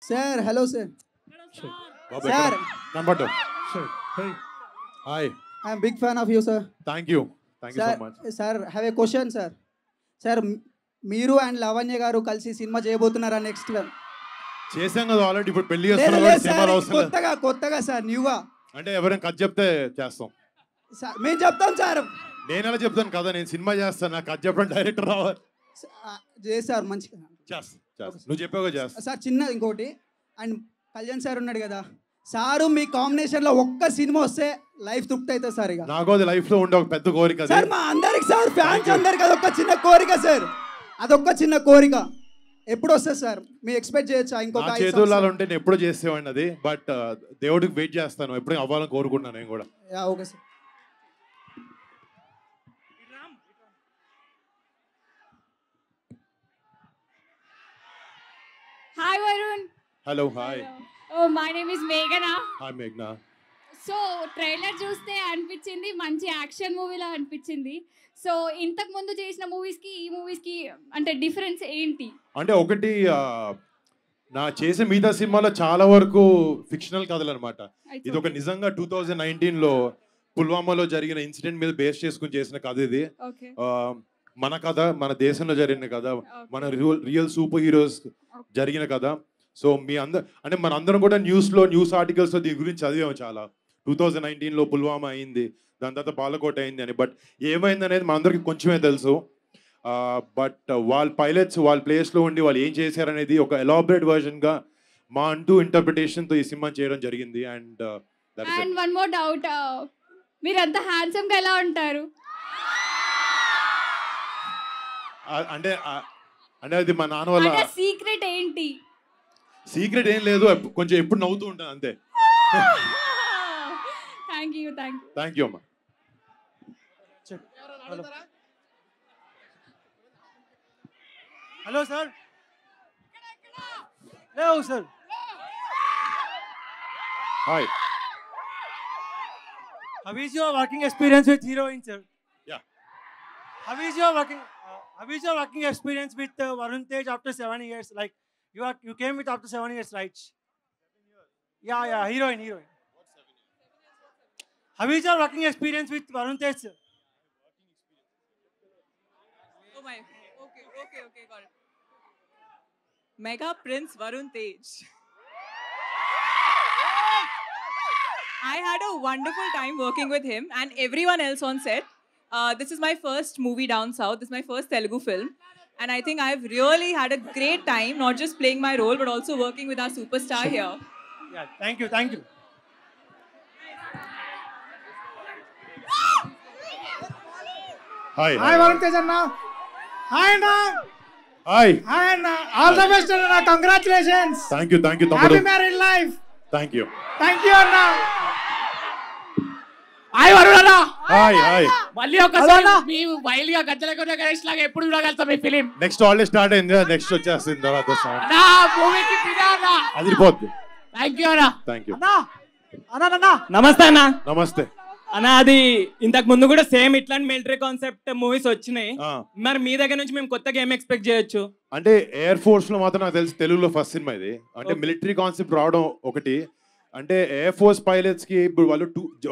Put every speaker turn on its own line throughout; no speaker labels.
Sir hello sir.
Babu
sir
కనబడ్డు. Hi,
I'm big fan of you sir.
Thank you so
sir
much.
Sir have a question sir. Sir మీరు and Lavanya garu కలిసి cinema చేయబోతున్నారా next?
చేసాం కదా already, ఇప్పుడు పెళ్లి చేస్తున్నాం సినిమాలు అవసరం లేదు.
కొత్తగా సార్ న్యూగా
అంటే ఎవరైనా కథ చెప్తే చేస్తాం.
సార్ మేము చెప్తాం సార్.
నేను ఎలా చెప్తాను కదా, నేను సినిమా చేస్తాను, నాకు కథ చెప్పడం డైరెక్టర్ రావాలి.
చేస్తారు మంచిగా.
చేస్తా, నువ్వు చెప్పావుగా చేస్తా.
సార్ చిన్న ఇంకోటి, అండ్ కళ్యాణ్ సార్ ఉన్నాడు కదా సారు, మీ కాంబినేషన్ లో ఒక్క సినిమా వస్తే లైఫ్ తృప్తి అవుతుంది సార్. ఇక
నాకు అది లైఫ్ లో ఉండే ఒక పెద్ద కోరిక
సార్, మా అందరికి సార్ ఫ్యాన్స్ అందరికి అదొక చిన్న కోరిక సార్, అదొక్క చిన్న కోరిక. ఎప్పుడు వస్తుంది సార్? మీరు ఎక్స్పెక్ట్ చేయొచ్చా? ఇంకొక
చేతుల్లో ఉంటే నేను ఎప్పుడు చేసేవాడిని అది, బట్ దేవుడికి వెయిట్ చేస్తాను, ఎప్పుడు అవ్వాలని కోరుకుంటున్నాను నేను కూడా.
Okay sir.
Hi Varun.
Hello, hi.
Oh, my name is Meghana.
Hi మేఘ్నా.
సో ట్రైలర్ చూస్తే అనిపించింది మంచి యాక్షన్ మూవీలా అనిపించింది. సో ఇంతకు ముందు చేసిన మూవీస్కి ఈ మూవీస్కి అంటే డిఫరెన్స్ ఏంటి?
అంటే ఒకటి, నా చేసే మిగతా సినిమాలో చాలా వరకు ఫిక్షనల్ కథలు అనమాట. ఇది ఒక నిజంగా 2019లో పుల్వామాలో జరిగిన ఇన్సిడెంట్ మీద బేస్ చేసుకుని చేసిన కథ ఇది. మన కథ, మన దేశంలో జరిగిన కథ, మన రియల్ సూపర్ హీరోస్ జరిగిన కథ. సో మీ అంటే మన అందరం కూడా న్యూస్ ఆర్టికల్స్లో దీని గురించి చదివాము చాలా. 2019లో పుల్వామా అయింది, దాని తర్వాత బాలకోట అయింది అని. బట్ ఏమైంది అనేది మనందరికీ కొంచెమే తెలుసు. బట్ వాళ్ళ పైలట్స్ వాళ్ళ ప్లేస్లో ఉండి వాళ్ళు ఏం చేశారనేది ఒక ఎలాబరేట్ వర్జన్గా మా అంటూ ఇంటర్ప్రిటేషన్తో ఈ సినిమా చేయడం జరిగింది. అండ్
వన్ మోర్ డౌట్, మీరు అంత హ్యాండ్సమ్గా ఎలా ఉంటారు?
అంటే అది మా నాన్న వల్ల.
సీక్రెట్ ఏంటి?
సీక్రెట్ ఏం లేదు, కొంచెం ఎప్పుడు నవ్వుతూ ఉంటాను అంతే. థ్యాంక్ యూ అమ్మా.
Hello sir. Hello sir.
Hi.
How is your working experience with heroine, sir?
Yeah.
How is your working experience with Varun Tej after 7 years? Like you came with after 7 years, right? Yeah, heroine. How is your working experience with Varun Tej, sir?
Oh my. Okay, got it. Mega Prince Varun Tej. I had a wonderful time working with him and everyone else on set. This is my first movie down south. This is my first Telugu film. And I think I've really had a great time, not just playing my role, but also working with our superstar here.
Yeah, thank you.
Hi.
Hi, Varun Tej Anna. Hi, Anna.
Hi.
Hi, Anna. All the best, Anna. Congratulations.
Thank you తమ్ముడు.
Happy married life.
Thank you,
Anna. Hi, Varun Anna.
Hi.
మళ్ళీ ఒకసారి మీ wild గా గజ్జల గణేష్ లాగా ఎప్పుడు చూడగలుగుతాం ఈ film.
Next holiday start అయింది, next వచ్చేస్తుంది తర్వాత సాంగ్.
నా మూవీకి ఫిదా
అదిరిపోద్ది.
థాంక్యూ అన్న.
థాంక్యూ.
అన్నా.
నమస్తే అన్న.
నమస్తే
అన్న. అది ఇంతకు ముందు కూడా సేమ్ ఇట్లాంటి మిలిటరీ కాన్సెప్ట్ మూవీస్ వచ్చినాయి. మరి మీ దగ్గర నుంచి మేము కొత్తగా ఏం ఎక్స్పెక్ట్ చేయొచ్చు?
అంటే ఎయిర్ ఫోర్స్ లో మాత్రం నాకు తెలిసి తెలుగులో ఫస్ట్ సినిమా ఇది. అంటే మిలిటరీ కాన్సెప్ట్ రావడం ఒకటి. అంటే ఎయిర్ ఫోర్స్ పైలట్స్ కి ఇప్పుడు వాళ్ళు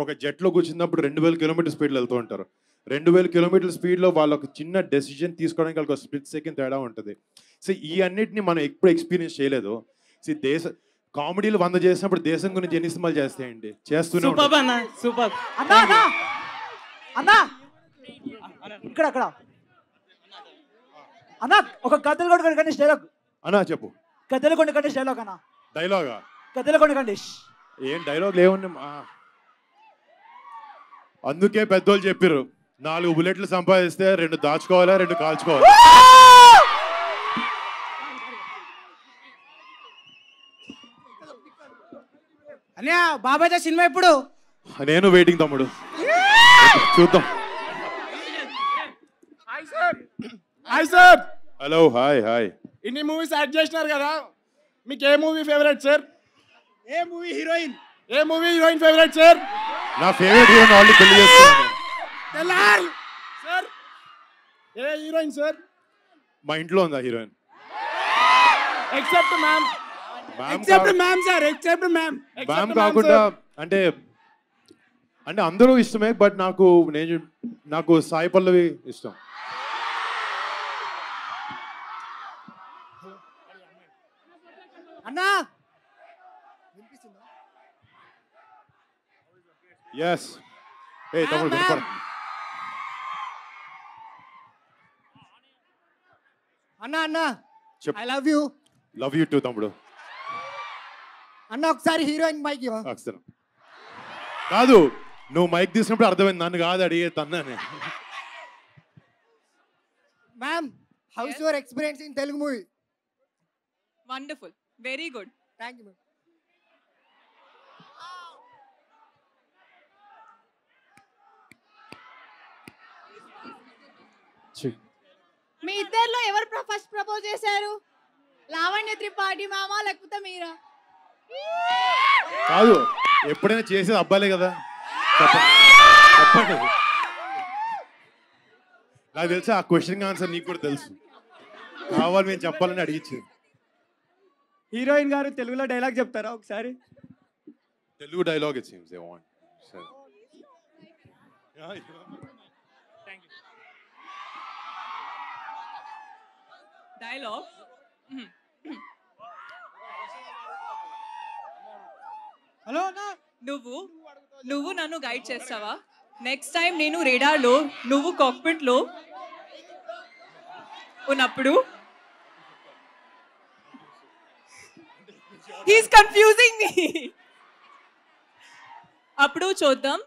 ఒక జెట్ లో కూర్చున్నప్పుడు 2000 కిలోమీటర్ స్పీడ్ వెళ్తూ ఉంటారు. 2000 కిలోమీటర్ స్పీడ్ లో వాళ్ళు ఒక చిన్న డెసిజన్ తీసుకోవడానికి వాళ్ళకి స్ప్లిట్ సెకండ్ తేడా ఉంటుంది. సో ఈ అన్నిటిని మనం ఎప్పుడు ఎక్స్పీరియన్స్ చేయలేదు. సో కామెడీలు 100 చేసినప్పుడు దేశం గురించి ఎన్ని సినిమాలు చేస్తాయండి, చేస్తూనే
సూపర్.
అన్నా ఇక్కడ అన్నా ఒక గద్దెలకొండ గణేష్ డైలాగ్
అన్నా చెప్పు.
గద్దెలకొండ గణేష్ డైలాగ్ అన్నా.
డైలాగా?
గద్దెలకొండ గణేష్
ఏం డైలాగ్ లేవున్నా. అందుకే పెద్దోళ్ళు చెప్పారు, 4 బుల్లెట్లు సంపాదిస్తే 2 దాచుకోవాలా, 2 కాల్చుకోవాలి.
అన్నయ్య బాబాయ్ సినిమా ఎప్పుడు?
నేను వెయిటింగ్ తమ్ముడు, చూద్దాం.
Hi sir.
హలో. హాయ్.
ఇన్ని మూవీస్ యాడ్ చేసినారు కదా, మీకు ఏ మూవీ ఫేవరెట్ సార్? ఏ మూవీ హీరోయిన్ ఫేవరెట్ సార్?
నా ఫేవరెట్ హీరోయిన్ ఆల్రెడీ పెళ్లి చేస్తున్నాను.
సార్ ఏ హీరోయిన్ సార్?
మా ఇంట్లో ఉందా heroine?
Except ma'am. Except ma'am sir, except ma'am.
Ma'am కాకుండా అంటే అంటే అందరూ ఇష్టమే, బట్ నాకు సాయి పల్లవి ఇష్టం.
అన్నా
ఎస్ ఏ తమ్ముడు వినపడ.
అన్నా అన్నా
చెప్పు.
I love you.
Love you two తమ్ముడు.
అన్న ఒకసారి హీరోయిన్ మైక్ ఇవ్వ.
అక్షరం కాదు, నువ్వు మైక్ తీసుకున్నప్పుడు అర్థమైంది, నన్ను కాదు అడిగే తన్నానే.
Ma'am how's your experience in Telugu movie?
Wonderful. Very good.
Thank you ma'am.
మీ ఇద్దరిలో ఎవరు ఫస్ట్ ప్రపోజ్ చేశారు? లావణ్య త్రిపాఠి మామ లేకపోతే మీరా?
కాదు, ఎప్పుడైనా చేసేది అబ్బాయిలే కదా. చెప్పండి. నాకు తెలుసు ఆ క్వశ్చన్ ఆన్సర్ నీకు కూడా తెలుసు, కావాలి మేము చెప్పాలని అడిగించింది.
హీరోయిన్ గారు తెలుగులో డైలాగ్ చెప్తారా ఒకసారి?
Telugu dialogue it seems they want.
Dialogue.
Hello అన్నా,
నువ్వు నన్ను గైడ్ చేస్తావా? నెక్స్ట్ టైం నేను రేడార్లో నువ్వు కాక్పిట్లో ఉన్నప్పుడు హీస్ కన్ఫ్యూజింగ్ మీ. అప్పుడు చూద్దాం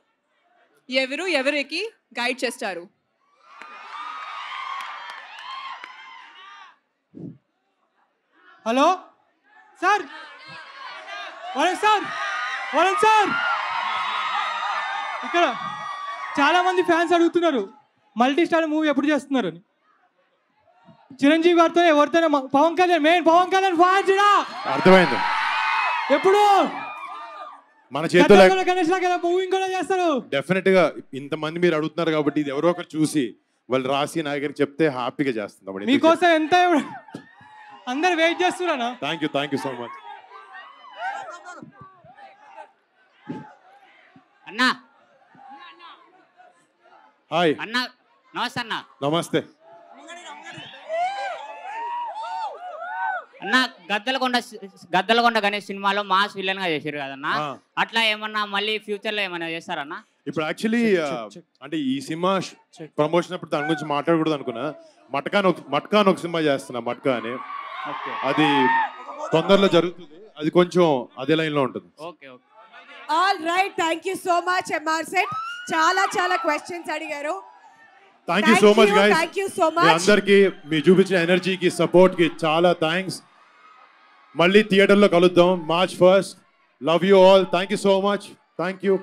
ఎవరికి గైడ్ చేస్తారు.
Hello sir, Varun sir, Varun sir, ఇక్కడ చాలా మంది ఫ్యాన్స్ అడుగుతున్నారు మల్టీ స్టార్ మూవీ ఎప్పుడు చేస్తున్నారు అని. చిరంజీవి గారితో ఎవరితోనే పవన్ కళ్యాణ్, మెయిన్ పవన్ కళ్యాణ్ ఫ్యాన్స్
అర్థమైంది.
ఎప్పుడు
మన చేతిలో
గణేష్ లాగా మూవీ కూడా చేస్తారు.
డెఫినెట్ గా ఇంతమంది మీరు అడుగుతున్నారు కాబట్టి ఇది ఎవరో ఒకరు చూసి వాళ్ళు రాసి నా దగ్గరికి చెప్తే హ్యాపీగా చేస్తాం.
మీకోసం ఎంత అందరు వెయిట్ చేస్తున్నారా?
థ్యాంక్ యూ సో మచ్
అన్నా.
హాయ్
అన్నా, నమస్తే అన్న.
నమస్తే
అన్న, గద్దలకొండ గణేష్ సినిమాలో మాస్ విలన్ గా చేశారు కదన్నా, అట్లా ఏమన్నా మళ్ళీ ఫ్యూచర్ లో ఏమన్నా చేస్తారన్నా?
ఇప్పుడు యాక్చువల్లీ అంటే ఈ సినిమా ప్రమోషన్ అప్పుడు దాని గురించి మాట్లాడకూడదు అనుకున్నా. మట్కా అని ఒక సినిమా చేస్తున్నా, మట్కా అని. అది తొందరలో జరుగుతుంది, అది కొంచెం అదే లైన్ లో ఉంటుంది.
Okay okay.
All right, thank you so much M R set. చాలా క్వశ్చన్స్ అడిగారు.
Thank you so much guys.
Thank you so
మీ
మచ్.
అందరికి మీ చూపించిన ఎనర్జీకి సపోర్ట్ కి చాలా థ్యాంక్స్. మళ్ళీ థియేటర్లో కలుద్దాం March 1st. Love you all. Thank you so much. Thank you.